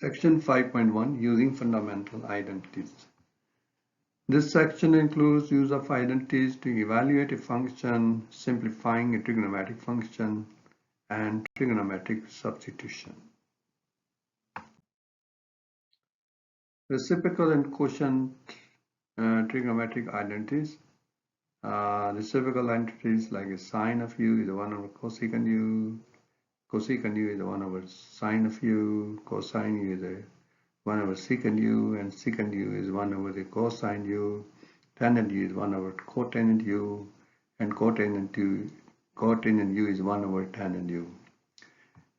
Section 5.1 Using Fundamental Identities. This section includes use of identities to evaluate a function, simplifying a trigonometric function, and trigonometric substitution. Reciprocal and quotient trigonometric identities. Reciprocal identities like a sine of u is 1 over cosecant u, cosecant u is 1 over sine of u, cosine u is 1 over secant u, and secant u is 1 over the cosine u, tangent u is 1 over cotangent u, and cotangent u is 1 over tangent u.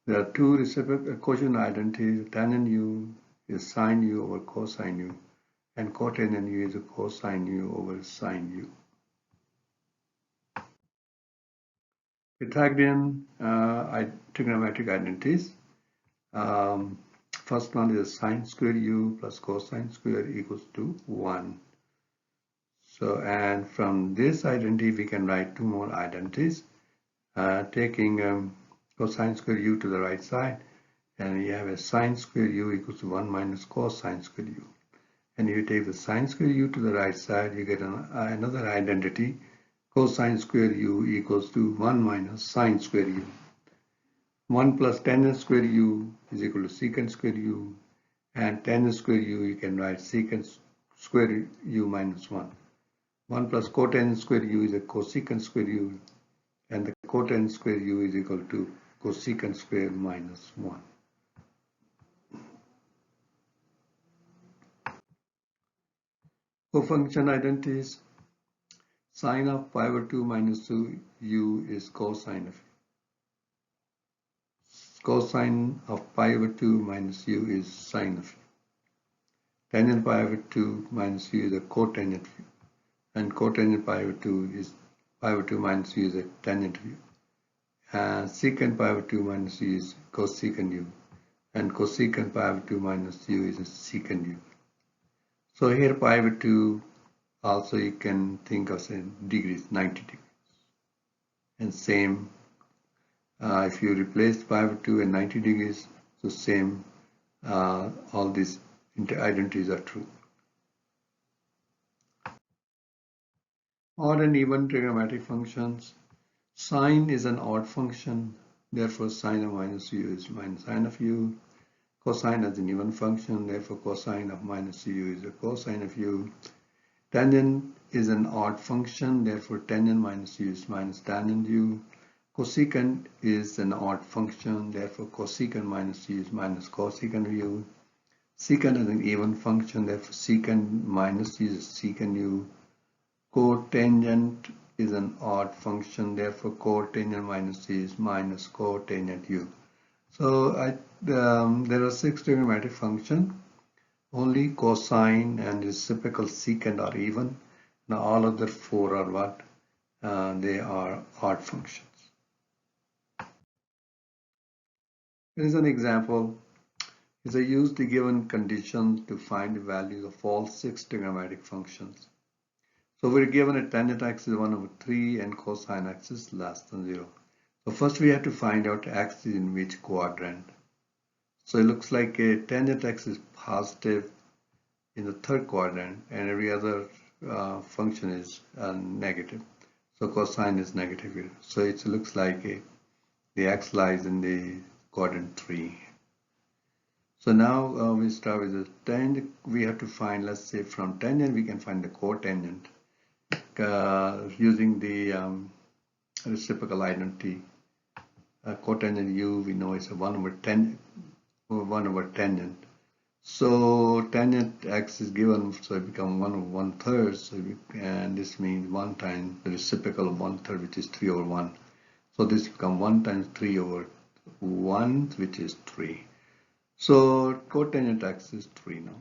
There are two reciprocal quotient identities. Tangent u is sine u over cosine u, and cotangent u is cosine u over sine u. Pythagorean trigonometric identities. First one is sine square u plus cosine square equals to 1. So, and from this identity we can write two more identities, taking cosine square u to the right side, and you have a sine square u equals to 1 minus cosine square u. And if you take the sine square u to the right side, you get another identity, cosine square u equals to 1 minus sine square u. 1 plus tangent square u is equal to secant square u, and tangent square u you can write secant square u minus 1. 1 plus cotangent square u is a cosecant square u, and the cotangent square u is equal to cosecant square minus 1. Cofunction identities. Sine of pi over 2 minus 2u is cosine of u. Cosine of pi over 2 minus u is sine of u. Tangent pi over 2 minus u is a cotangent of u, and cotangent pi over 2 minus u is a tangent of u. And secant pi over 2 minus u is cosecant u, and cosecant pi over 2 minus u is a secant u. So here pi over 2 also you can think of in degrees, 90 degrees. And same, if you replace pi over 2 and 90 degrees, so same, all these identities are true. Odd and even trigonometric functions. Sine is an odd function, therefore sine of minus u is minus sine of u. Cosine is an even function, therefore cosine of minus u is a cosine of u. Tangent is an odd function, therefore tangent minus u is minus tangent u. Cosecant is an odd function, therefore cosecant minus u is minus cosecant u. Secant is an even function, therefore secant minus u is secant u. Cotangent is an odd function, therefore cotangent minus u is minus cotangent u. So there are 6 trigonometric functions. Only cosine and reciprocal secant are even. Now all other 4 are what? They are odd functions. Here is an example. Is I use the given conditions to find the values of all 6 trigonometric functions. So we're given a tangent x is 1 over 3 and cosine x is less than 0. So first we have to find out x is in which quadrant. So it looks like a tangent x is positive in the 3rd quadrant and every other function is negative. So cosine is negative here. So it looks like the x lies in the quadrant 3. So now we start with the tangent. We have to find, let's say from tangent we can find the cotangent using the reciprocal identity. Cotangent u we know is a 1 over tangent. So tangent x is given, so it becomes 1 over 1/3. So and this means 1 times the reciprocal of 1/3, which is 3 over 1. So this becomes 1 times 3 over 1, which is 3. So cotangent x is 3 now.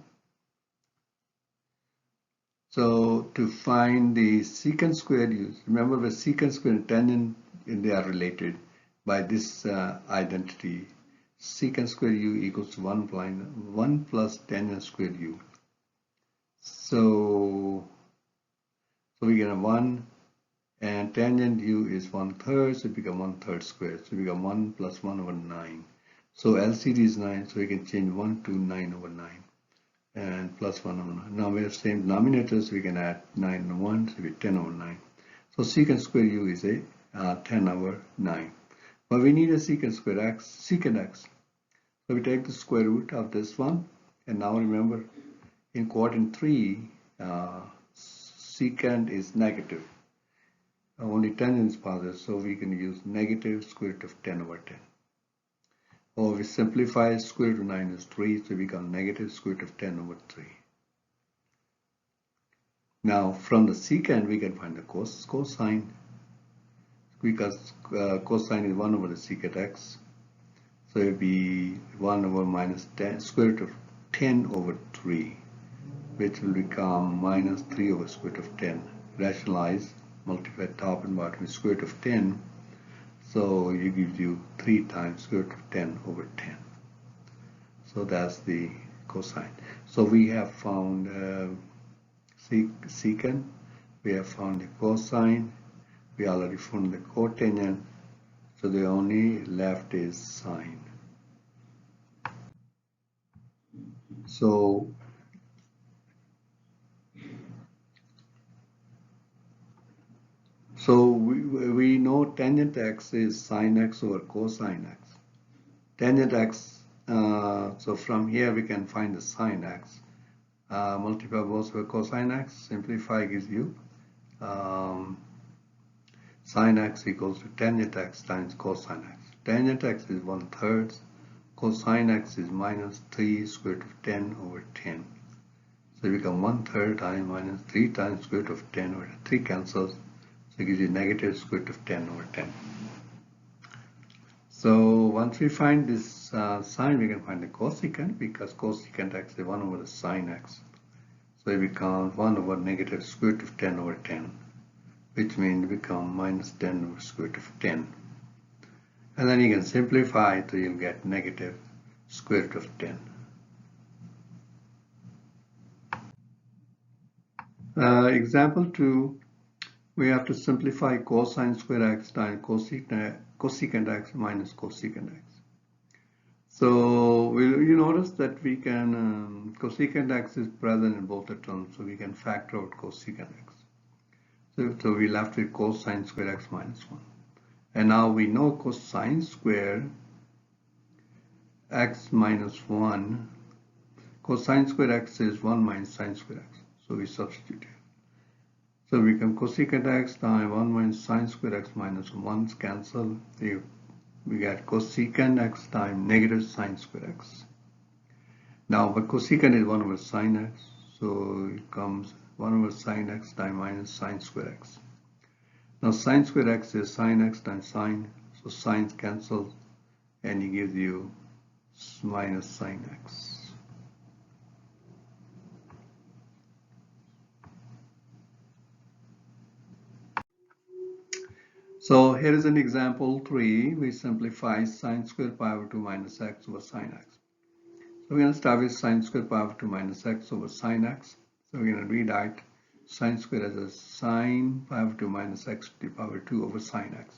So to find the secant square u, remember the secant square and tangent, they are related by this identity. Secant square u equals to 1 plus tangent square u. So we get a 1, and tangent u is 1/3, so it becomes 1/3 squared. So we become 1 plus 1 over 9. So LCD is 9, so we can change 1 to 9 over 9 and plus 1 over 9. Now we have same denominators, so we can add 9 and 1, so we get 10 over 9. So secant square u is a 10 over 9. But we need a secant square x, secant x. So we take the square root of this one, and now remember in quadrant 3, secant is negative. Only tangent is positive, so we can use negative square root of 10 over 10. Or we simplify square root of 9 is 3, so we become negative square root of 10 over 3. Now from the secant we can find the cosine, because cosine is 1 over the secant x. So it will be 1 over minus 10, square root of 10 over 3, which will become minus 3 over square root of 10. Rationalize, multiply top and bottom with square root of 10. So it gives you 3 times square root of 10 over 10. So that's the cosine. So we have found secant, we have found the cosine, we already found the cotangent, so the only left is sine. So we know tangent x is sine x over cosine x. Tangent x, so from here we can find the sine x. Multiply both by cosine x, simplify gives you sine x equals to tangent x times cosine x. Tangent x is 1/3, cosine x is minus 3 square root of 10 over 10. So it becomes 1/3 times minus 3 times square root of 10 over 3 cancels. So it gives you negative square root of 10 over 10. So once we find this sine, we can find the cosecant, because cosecant x is 1 over the sine x. So it becomes 1 over negative square root of 10 over 10, which means it becomes minus 10 over square root of 10. And then you can simplify it, so you'll get negative square root of 10. Example 2, we have to simplify cosine square x times cosecant x minus cosecant x. So you notice that we can, cosecant x is present in both the terms, so we can factor out cosecant x. So we left with cosine square x minus 1. And now we know cosine square x minus 1, cosine square x is 1 minus sine square x. So we substitute it. So we can cosecant x times 1 minus sine square x minus 1 cancel. We get cosecant x times negative sine square x. Now, but cosecant is 1 over sine x, so it comes 1 over sine x times minus sine square x. Now, sine square x is sine x times sine, so sines cancel, and it gives you minus sine x. So here is an example 3. We simplify sine squared pi over 2 minus x over sine x. So we're going to start with sine squared pi over 2 minus x over sine x. So we're going to rewrite sine squared as a sine pi over 2 minus x to the power 2 over sine x.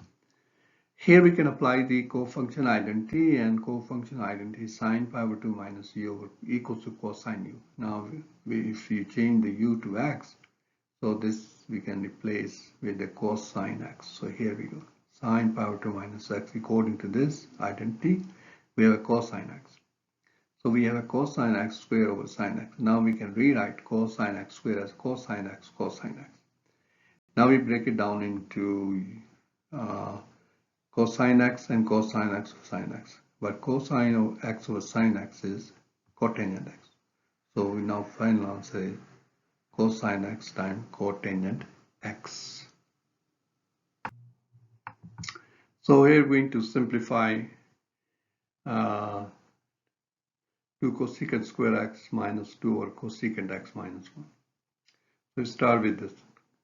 Here we can apply the cofunction identity, and cofunction identity sine pi over 2 minus u over equals to cosine u. Now if you change the u to x, so this we can replace with the cosine x. So here we go. Sine pi over 2 minus x, according to this identity, we have a cosine x. So we have a cosine x squared over sine x. Now we can rewrite cosine x squared as cosine x cosine x. Now we break it down into cosine x and cosine x cosine x. But cosine of x over sine x is cotangent x. So we now final answer is cosine x times cotangent x. So here we're going to simplify 2 cosecant square x minus 2 over cosecant x minus 1. So we start with this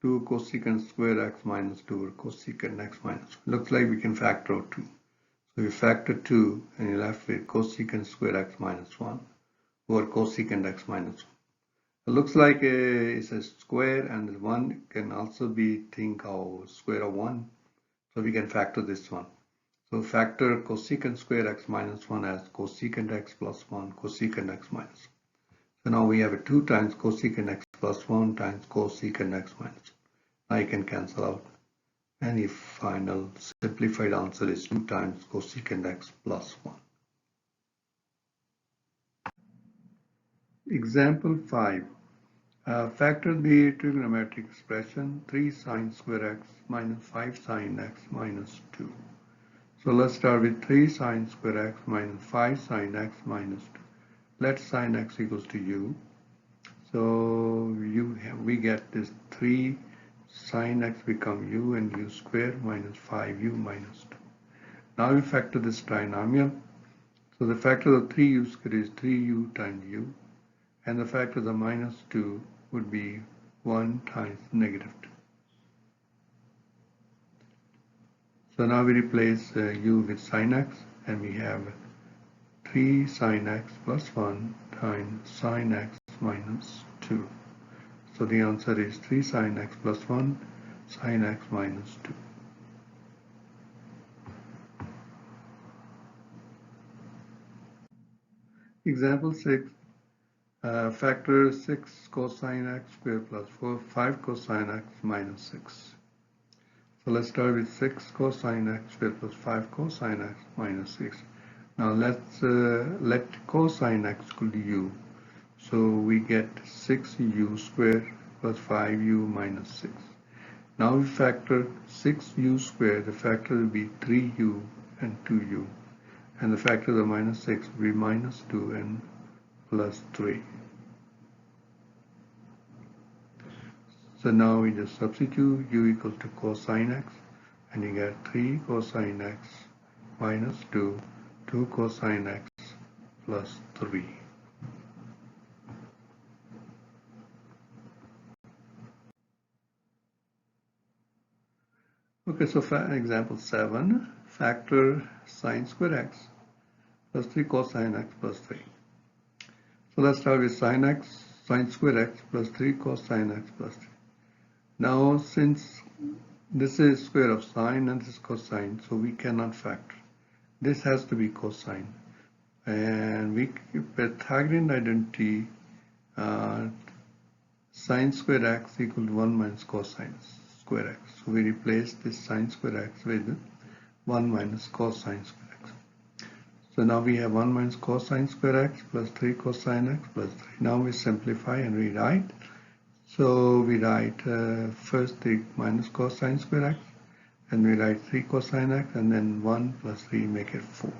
2 cosecant square x minus 2 over cosecant x minus 1. Looks like we can factor out 2. So we factor 2 and you're left with cosecant square x minus 1 over cosecant x minus 1. It looks like it's a square, and 1 can also be think of square of 1. So we can factor this one. So factor cosecant square x minus 1 as cosecant x plus 1 cosecant x minus. So now we have a 2 times cosecant x plus 1 times cosecant x minus 1. Now you can cancel out. And the final simplified answer is 2 times cosecant x plus 1. Example 5. Factor the trigonometric expression 3 sine square x minus 5 sine x minus 2. So let's start with 3 sine square x minus 5 sine x minus 2. Let sine x equals to u. So we get this 3 sine x become u and u square minus 5u minus 2. Now we factor this trinomial. So the factor of 3u square is 3u times u, and the factor of the minus 2 would be 1 times negative 2. So now we replace u with sine x, and we have 3 sine x plus 1 times sine x minus 2. So the answer is 3 sine x plus 1 sine x minus 2. Example 6. Factor 6 cosine x squared plus 5 cosine x minus 6. So let's start with 6 cosine x squared plus 5 cosine x minus 6. Now let's let cosine x equal to u. So we get 6u squared plus 5u minus 6. Now we factor 6u squared. The factor will be 3u and 2u. And the factor of the minus 6 will be minus 2 and plus 3. So now we just substitute u equals to cosine x, and you get 3 cosine x minus 2, 2 cosine x plus 3. Okay, so for example 7, factor sine square x plus 3 cosine x plus 3. So let's start with sine square x plus 3 cosine x plus 3. Now since this is square of sine and this is cosine, so we cannot factor. This has to be cosine. And we Pythagorean identity, sine square x equal to 1 minus cosine square x. So we replace this sine square x with 1 minus cosine square x. So now we have 1 minus cosine square x plus 3 cosine x plus 3. Now we simplify and rewrite. So we write first 3 minus cosine square x, and we write 3 cosine x, and then 1 plus 3 make it 4.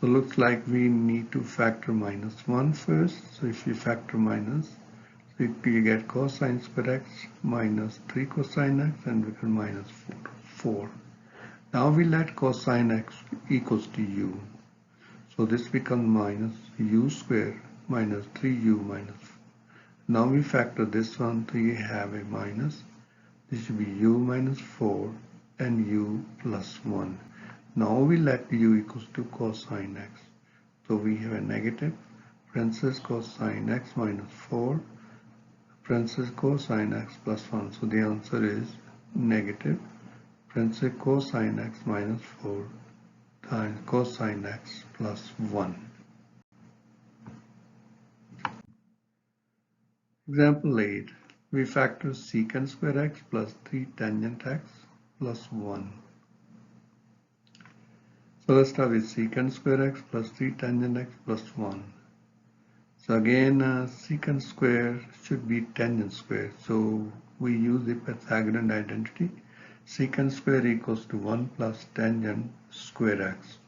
So looks like we need to factor minus 1 first. So if you factor minus, so you get cosine square x minus 3 cosine x and become minus 4. Now we let cosine x equals to u. So this becomes minus u square minus 3u minus 4. Now we factor this one, so you have a minus. This should be u minus 4 and u plus 1. Now we let u equals to cosine x. So we have a negative parenthesis cosine x minus 4 parenthesis cosine x plus 1. So the answer is negative parenthesis cosine x minus 4 times cosine x plus 1. Example 8. We factor secant square x plus 3 tangent x plus 1. So let's start with secant square x plus 3 tangent x plus 1. So again, secant square should be tangent square. So we use the Pythagorean identity. Secant square equals to 1 plus tangent square x.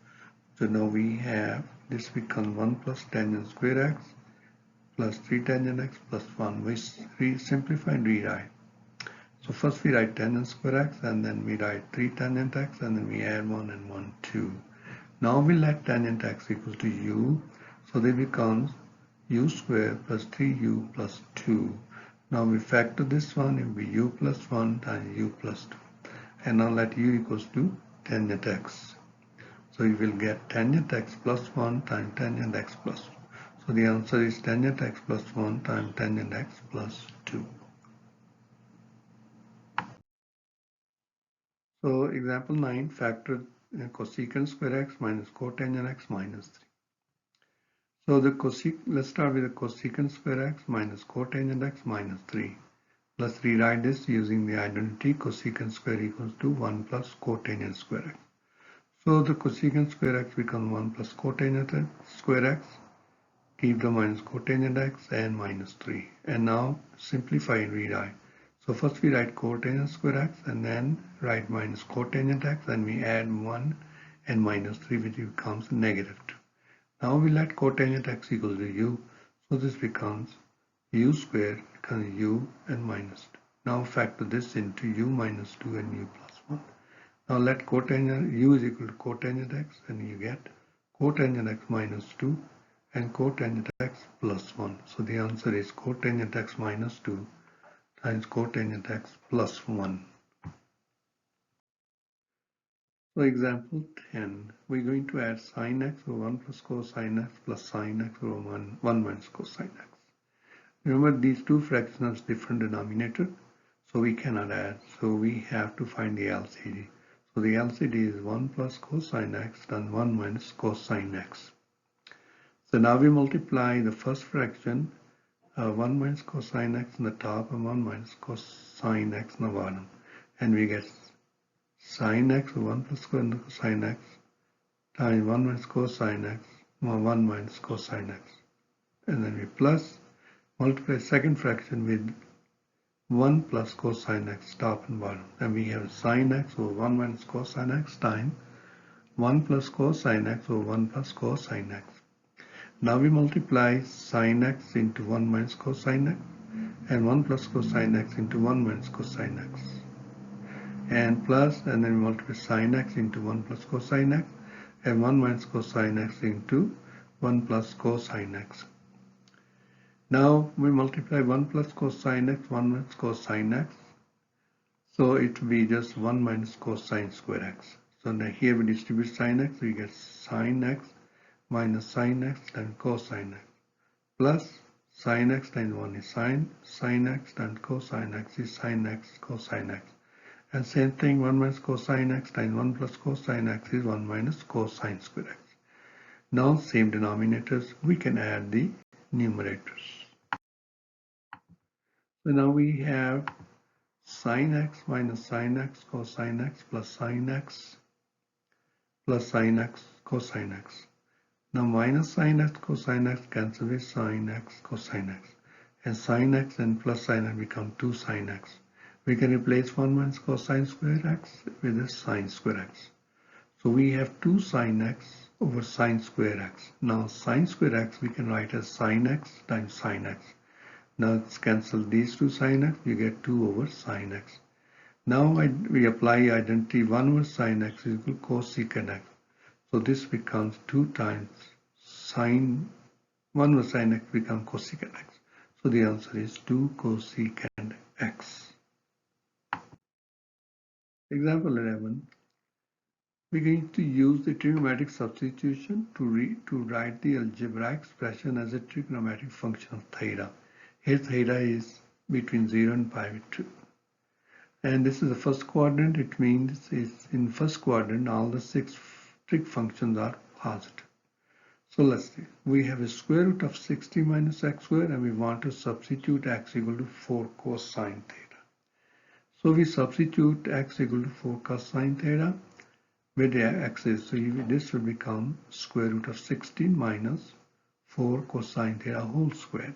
So now we have this becomes 1 plus tangent square x plus 3 tangent x plus 1. We simplify and rewrite. So first we write tangent square x, and then we write 3 tangent x, and then we add 1 and 1, 2. Now we let tangent x equals to u. So they becomes u square plus 3u plus 2. Now we factor this one, it will be u plus 1 times u plus 2. And now let u equals to tangent x. So you will get tangent x plus 1 times tangent x plus 2. So the answer is tangent x plus 1 times tangent x plus 2. So example 9, factor cosecant square x minus cotangent x minus 3. So let's start with the cosecant square x minus cotangent x minus 3. Let's rewrite this using the identity cosecant square equals to 1 plus cotangent square x. So the cosecant square x becomes 1 plus cotangent square x. Keep the minus cotangent x and minus 3. And now simplify and rewrite. So first we write cotangent square x and then write minus cotangent x and we add 1 and minus 3 which becomes negative 2. Now we let cotangent x equals to u. So this becomes u squared becomes u and minus 2. Now factor this into u minus 2 and u plus 1. Now let cotangent u is equal to cotangent x and you get cotangent x minus 2 and cotangent x plus 1. So the answer is cotangent x minus 2 times cotangent x plus 1. So example 10, we're going to add sin x over 1 plus cosine x plus sin x over 1 minus cosine x. Remember these two fractions have different denominator, so we cannot add. So we have to find the LCD. So the LCD is 1 plus cosine x times 1 minus cosine x. So now we multiply the first fraction 1 minus cosine x on the top and 1 minus cosine x on the bottom, and we get sin x over 1 plus cosine x times 1 minus cosine x 1 minus cosine x, and then we plus multiply second fraction with 1 plus cosine x top and bottom, and we have sin x over 1 minus cosine x times 1 plus cosine x over 1 plus cosine x. Now we multiply sin x into 1 minus cosine x and 1 plus cosine x into 1 minus cosine x, and plus, and then we multiply sin x into 1 plus cosine x and 1 minus cosine x into 1 plus cosine x. Now we multiply 1 plus cosine x, 1 minus cosine x, so it will be just 1 minus cosine square x. So now here we distribute sin x, we get sin x minus sin x times cosine x plus sin x times 1 is sin x times cosine x is sin x cosine x. And same thing, 1 minus cosine x times 1 plus cosine x is 1 minus cosine square x. Now same denominators, we can add the numerators. So now we have sin x minus sin x cosine x plus sin x cosine x. Now minus sin x cosine x cancel with sin x cosine x, and sin x and plus sin x become 2 sin x. We can replace 1 minus cosine square x with a sine square x. So we have 2 sin x over sine square x. Now sine square x we can write as sin x times sin x. Now let's cancel these 2 sin x, you get 2 over sin x. Now we apply identity 1 over sin x is equal to cosecant x. So this becomes 2 times sin 1 over sin x becomes cosecant x. So the answer is 2 cosecant x. Example 11. We're going to use the trigonometric substitution to write the algebraic expression as a trigonometric function of theta. Here theta is between 0 and pi with 2. And this is the first quadrant. It means it's in first quadrant all the 6 trig functions are positive. So let's see. We have a square root of 60 minus x squared and we want to substitute x equal to 4 cosine theta. So we substitute x equal to 4 cosine theta with the x's. So this will become square root of 16 minus 4 cosine theta whole squared.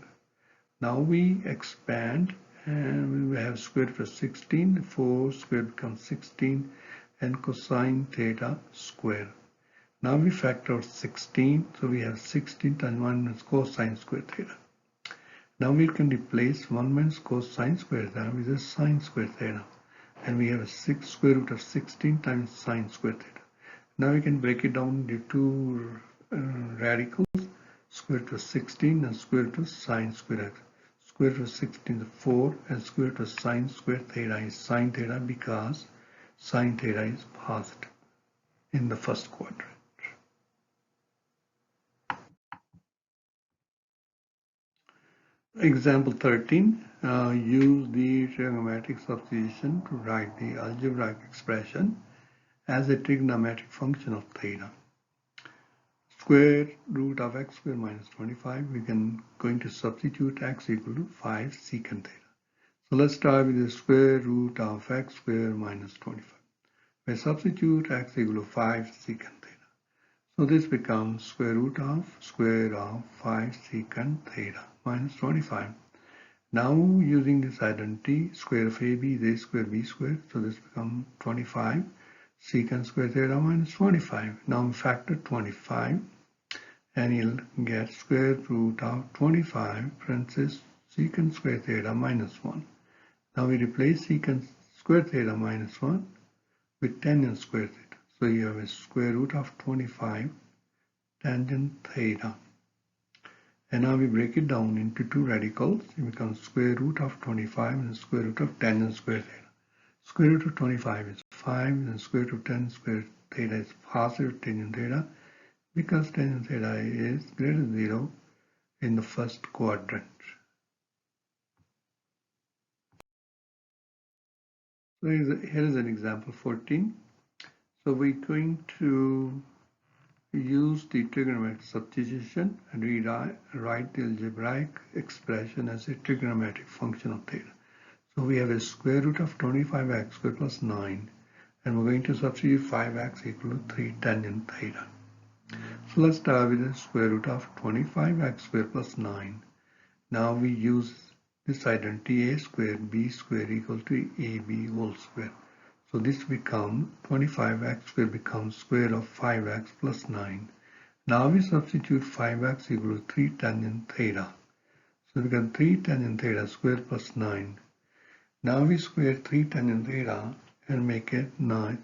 Now we expand and we have square root of 16, 4 squared becomes 16 and cosine theta square. Now we factor out 16, so we have 16 times 1 minus cosine square theta. Now we can replace 1 minus cosine square theta with a sine square theta, and we have a 6 square root of 16 times sine square theta. Now we can break it down into two radicals, square root of 16 and square root of sine square x. Square root of 16 is 4 and square root of sine square theta is sine theta because sine theta is positive in the first quadrant. Example 13, use the trigonometric substitution to write the algebraic expression as a trigonometric function of theta. Square root of x squared minus 25, we can going to substitute x equal to 5 secant theta. So let's start with the square root of x squared minus 25. We substitute x equal to 5 secant theta. So this becomes square of 5 secant theta minus 25. Now using this identity, square of AB is a square b squared. So this becomes 25 secant square theta minus 25. Now we factor 25 and you'll get square root of 25 parenthesis secant square theta minus 1. Now we replace secant square theta minus 1 with tangent square theta. So you have a square root of 25 tangent theta. And now we break it down into two radicals. It becomes square root of 25 and square root of tangent square theta. Square root of 25 is 5 and square root of tangent square theta is positive tangent theta, because tangent theta is greater than 0 in the first quadrant. So here is an example 14. So we're going to use the trigonometric substitution and rewrite the algebraic expression as a trigonometric function of theta. So we have a square root of 25x squared plus 9, and we're going to substitute 5x equal to 3 tangent theta. So let's start with the square root of 25x squared plus 9. Now we use this identity a squared b squared equal to ab whole square. So this becomes 25x squared becomes square of 5x plus 9. Now we substitute 5x equal to 3 tangent theta. So we get 3 tangent theta squared plus 9. Now we square 3 tangent theta and make it 9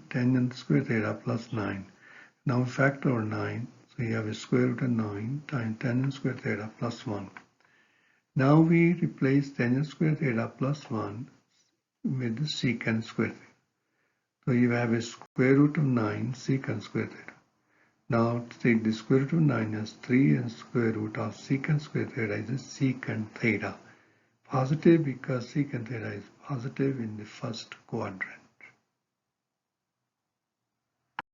tangent square theta plus 9. Now we factor over 9. So you have a square root of 9 times tangent square theta plus 1. Now we replace tangent square theta plus 1 with the secant square theta. So you have a square root of 9 secant square theta. Now to take the square root of 9 as 3 and square root of secant square theta is a secant theta. Positive because secant theta is positive in the first quadrant.